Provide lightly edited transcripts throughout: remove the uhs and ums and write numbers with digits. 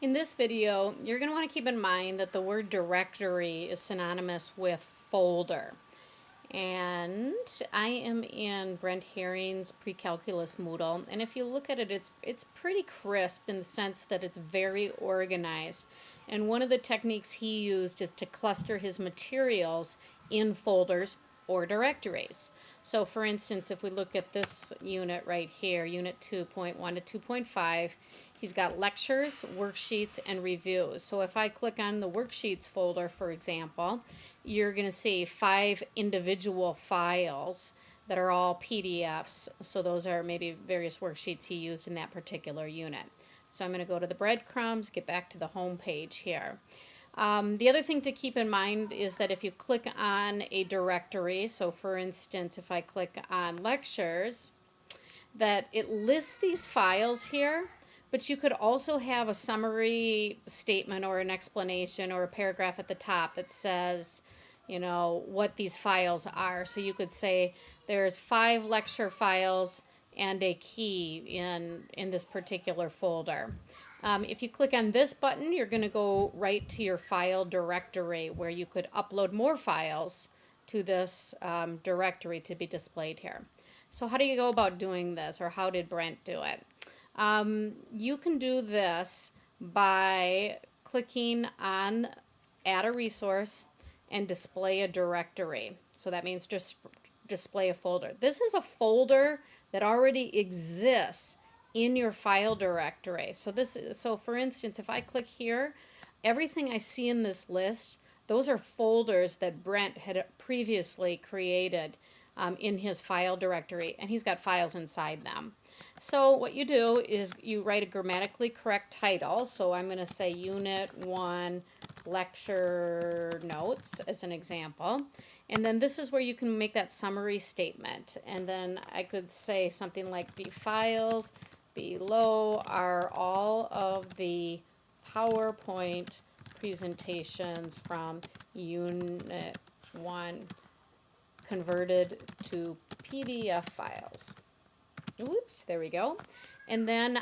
In this video, you're going to want to keep in mind that the word directory is synonymous with folder. And I am in Brent Herring's pre-calculus Moodle, and if you look at it, it's pretty crisp in the sense that it's very organized. And one of the techniques he used is to cluster his materials in folders or directories. So for instance, if we look at this unit right here, unit 2.1 to 2.5, he's got lectures, worksheets, and reviews. So if I click on the worksheets folder, for example, you're going to see 5 individual files that are all PDFs. So those are maybe various worksheets he used in that particular unit. So I'm going to go to the breadcrumbs, get back to the home page here. The other thing to keep in mind is that if you click on a directory, so for instance, if I click on lectures, that it lists these files here, but you could also have a summary statement or an explanation or a paragraph at the top that says, you know, what these files are. So you could say there's 5 lecture files and a key in this particular folder. If you click on this button, you're going to go right to your file directory where you could upload more files to this directory to be displayed here. So how do you go about doing this, or how did Brent do it? You can do this by clicking on Add a Resource and Display a Directory. So that means just display a folder. This is a folder that already exists in your file directory. So for instance, if I click here, everything I see in this list, those are folders that Brent had previously created in his file directory, and he's got files inside them. So what you do is you write a grammatically correct title. So I'm going to say Unit 1 Lecture Notes as an example. And then this is where you can make that summary statement. And then I could say something like the files below are all of the PowerPoint presentations from Unit 1 converted to PDF files. Oops, there we go. And then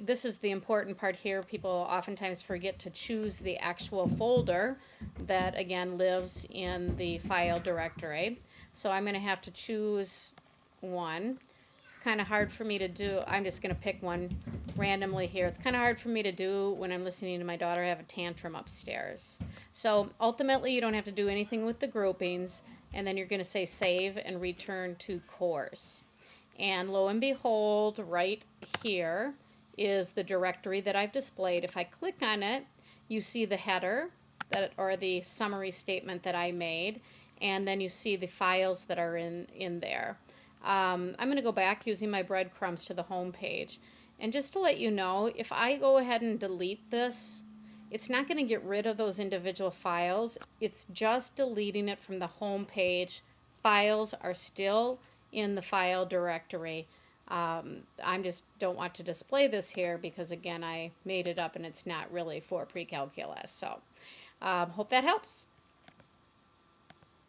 this is the important part here. People oftentimes forget to choose the actual folder that, again, lives in the file directory. So I'm going to have to choose one. It's kind of hard for me to do. I'm just going to pick one randomly here. It's kind of hard for me to do when I'm listening to my daughter have a tantrum upstairs. So ultimately, you don't have to do anything with the groupings. And then you're going to say save and return to course. And lo and behold, right here is the directory that I've displayed. If I click on it, you see the header or the summary statement that I made, and then you see the files that are in there. I'm going to go back using my breadcrumbs to the home page. And just to let you know, if I go ahead and delete this, it's not going to get rid of those individual files. It's just deleting it from the home page. Files are still in the file directory. I just don't want to display this here because, again, I made it up and it's not really for pre-calculus. So hope that helps.